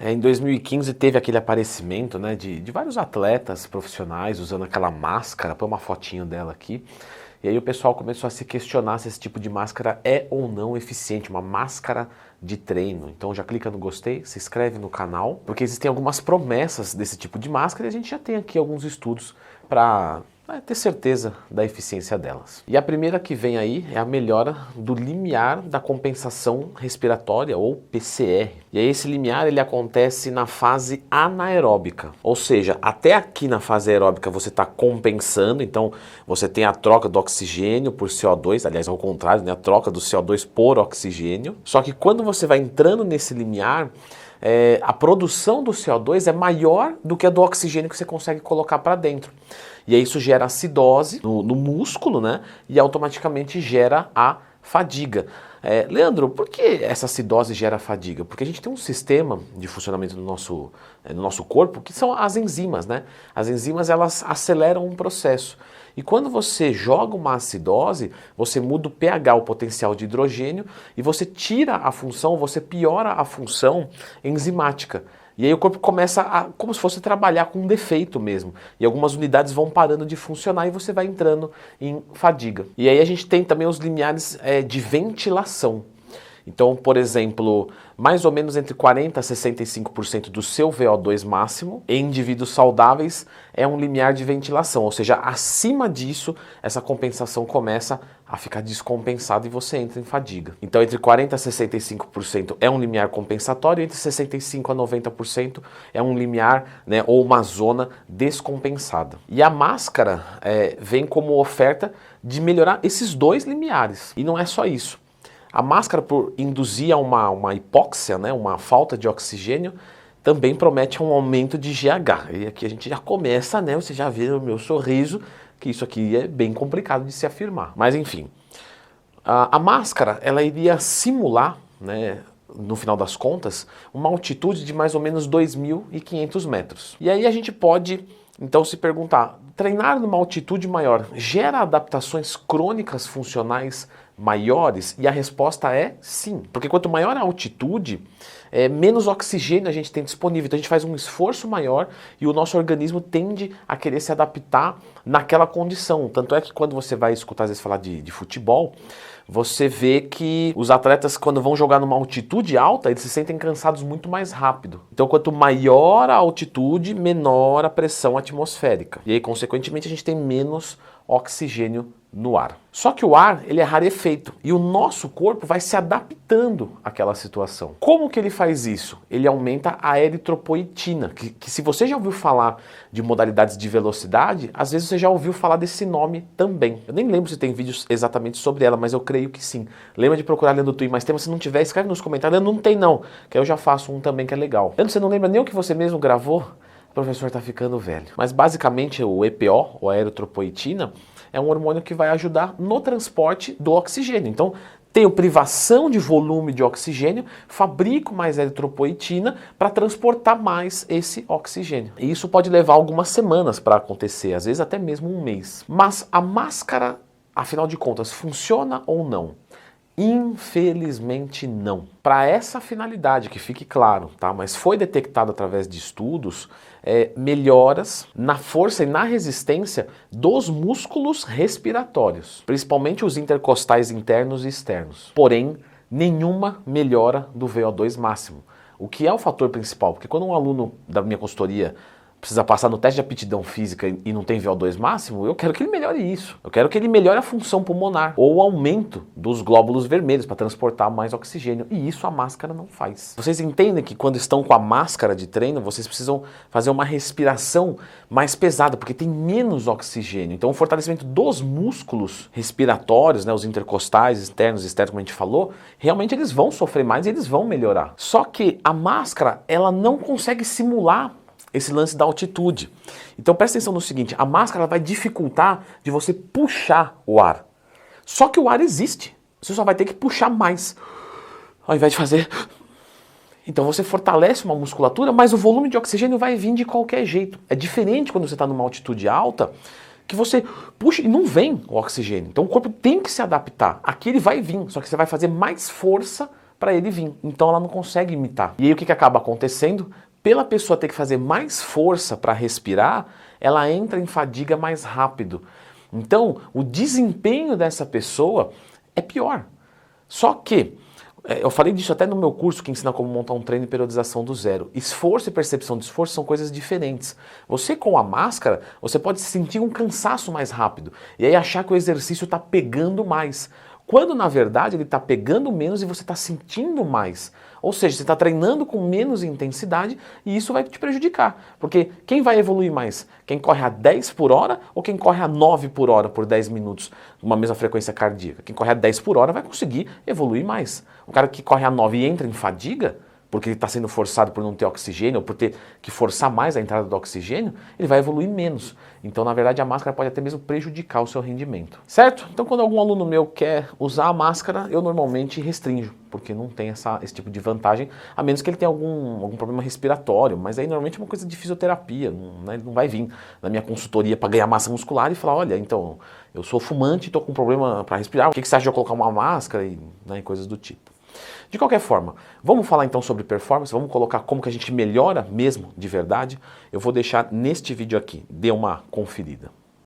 Em 2015 teve aquele aparecimento, né, de vários atletas profissionais usando aquela máscara, põe uma fotinho dela aqui, e aí o pessoal começou a se questionar se esse tipo de máscara é ou não eficiente, uma máscara de treino. Então já clica no gostei, se inscreve no canal, porque existem algumas promessas desse tipo de máscara e a gente já tem aqui alguns estudos para ter certeza da eficiência delas. E a primeira que vem aí é a melhora do limiar da compensação respiratória, ou PCR. E aí esse limiar ele acontece na fase anaeróbica, ou seja, até aqui na fase aeróbica você está compensando, então você tem a troca do oxigênio por CO2, aliás ao contrário, né, a troca do CO2 por oxigênio, só que quando você vai entrando nesse limiar, a produção do CO2 é maior do que a do oxigênio que você consegue colocar para dentro. E aí isso gera acidose no músculo, né? E automaticamente gera a fadiga. Leandro, por que essa acidose gera fadiga? Porque a gente tem um sistema de funcionamento no nosso corpo que são as enzimas, né? As enzimas elas aceleram um processo. E quando você joga uma acidose, você muda o pH, o potencial de hidrogênio, e você tira a função, você piora a função enzimática. E aí o corpo começa como se fosse trabalhar com um defeito mesmo. E algumas unidades vão parando de funcionar e você vai entrando em fadiga. E aí a gente tem também os limiares de ventilação. Então, por exemplo, mais ou menos entre 40% a 65% do seu VO2 máximo em indivíduos saudáveis é um limiar de ventilação, ou seja, acima disso, essa compensação começa a ficar descompensada e você entra em fadiga. Então, entre 40% a 65% é um limiar compensatório, entre 65% a 90% é um limiar, né, ou uma zona descompensada. E a máscara vem como oferta de melhorar esses dois limiares. E não é só isso. A máscara, por induzir a uma hipóxia, né, uma falta de oxigênio, também promete um aumento de GH. E aqui a gente já começa, né, você já vê o meu sorriso, que isso aqui é bem complicado de se afirmar. Mas enfim, a máscara ela iria simular, né, no final das contas, uma altitude de mais ou menos 2.500 metros. E aí a gente pode então se perguntar, treinar numa altitude maior gera adaptações crônicas funcionais maiores? E a resposta é sim, porque quanto maior a altitude, menos oxigênio a gente tem disponível, então a gente faz um esforço maior e o nosso organismo tende a querer se adaptar naquela condição. Tanto é que quando você vai escutar às vezes falar de futebol, você vê que os atletas quando vão jogar numa altitude alta, eles se sentem cansados muito mais rápido. Então quanto maior a altitude, menor a pressão atmosférica. E aí consequentemente a gente tem menos oxigênio no ar. Só que o ar, ele é rarefeito e o nosso corpo vai se adaptando àquela situação. Como que ele faz isso? Ele aumenta a eritropoetina, que se você já ouviu falar de modalidades de velocidade, às vezes você já ouviu falar desse nome também. Eu nem lembro se tem vídeos exatamente sobre ela, mas eu creio que sim. Lembra de procurar Leandro Twin mais tema, se não tiver, escreve nos comentários. Leandro, não tem não, que eu já faço um também que é legal. Leandro, você não lembra nem o que você mesmo gravou? O professor está ficando velho. Mas basicamente o EPO, ou a eritropoetina, é um hormônio que vai ajudar no transporte do oxigênio. Então, tenho privação de volume de oxigênio, fabrico mais eritropoetina para transportar mais esse oxigênio. E isso pode levar algumas semanas para acontecer, às vezes até mesmo um mês. Mas a máscara, afinal de contas, funciona ou não? Infelizmente não. Para essa finalidade, que fique claro, tá? Mas foi detectado através de estudos melhoras na força e na resistência dos músculos respiratórios, principalmente os intercostais internos e externos. Porém, nenhuma melhora do VO2 máximo, o que é o fator principal, porque quando um aluno da minha consultoria precisa passar no teste de aptidão física e não tem VO2 máximo, eu quero que ele melhore isso. Eu quero que ele melhore a função pulmonar ou o aumento dos glóbulos vermelhos para transportar mais oxigênio. E isso a máscara não faz. Vocês entendem que quando estão com a máscara de treino, vocês precisam fazer uma respiração mais pesada, porque tem menos oxigênio. Então o fortalecimento dos músculos respiratórios, né, os intercostais, externos e externos, como a gente falou, realmente eles vão sofrer mais e eles vão melhorar. Só que a máscara, ela não consegue simular esse lance da altitude. Então presta atenção no seguinte, a máscara vai dificultar de você puxar o ar. Só que o ar existe, você só vai ter que puxar mais, ao invés de fazer... Então você fortalece uma musculatura, mas o volume de oxigênio vai vir de qualquer jeito. É diferente quando você está numa altitude alta, que você puxa e não vem o oxigênio. Então o corpo tem que se adaptar. Aqui ele vai vir, só que você vai fazer mais força para ele vir. Então ela não consegue imitar. E aí o que acaba acontecendo? Pela pessoa ter que fazer mais força para respirar, ela entra em fadiga mais rápido. Então o desempenho dessa pessoa é pior. Só que, eu falei disso até no meu curso que ensina como montar um treino de periodização do zero. Esforço e percepção de esforço são coisas diferentes. Você com a máscara, você pode sentir um cansaço mais rápido e aí achar que o exercício está pegando mais. Quando na verdade ele está pegando menos e você está sentindo mais. Ou seja, você está treinando com menos intensidade e isso vai te prejudicar. Porque quem vai evoluir mais? Quem corre a 10 por hora ou quem corre a 9 por hora por 10 minutos, numa mesma frequência cardíaca? Quem corre a 10 por hora vai conseguir evoluir mais. O cara que corre a 9 e entra em fadiga, porque ele está sendo forçado por não ter oxigênio, ou por ter que forçar mais a entrada do oxigênio, ele vai evoluir menos. Então, na verdade, a máscara pode até mesmo prejudicar o seu rendimento. Certo? Então, quando algum aluno meu quer usar a máscara, eu normalmente restringo, porque não tem esse tipo de vantagem, a menos que ele tenha algum problema respiratório, mas aí normalmente é uma coisa de fisioterapia, né? Ele não vai vir na minha consultoria para ganhar massa muscular e falar, olha, então, eu sou fumante e estou com problema para respirar, o que você acha de eu colocar uma máscara e coisas do tipo. De qualquer forma, vamos falar então sobre performance, vamos colocar como que a gente melhora mesmo de verdade. Eu vou deixar neste vídeo aqui, dê uma conferida.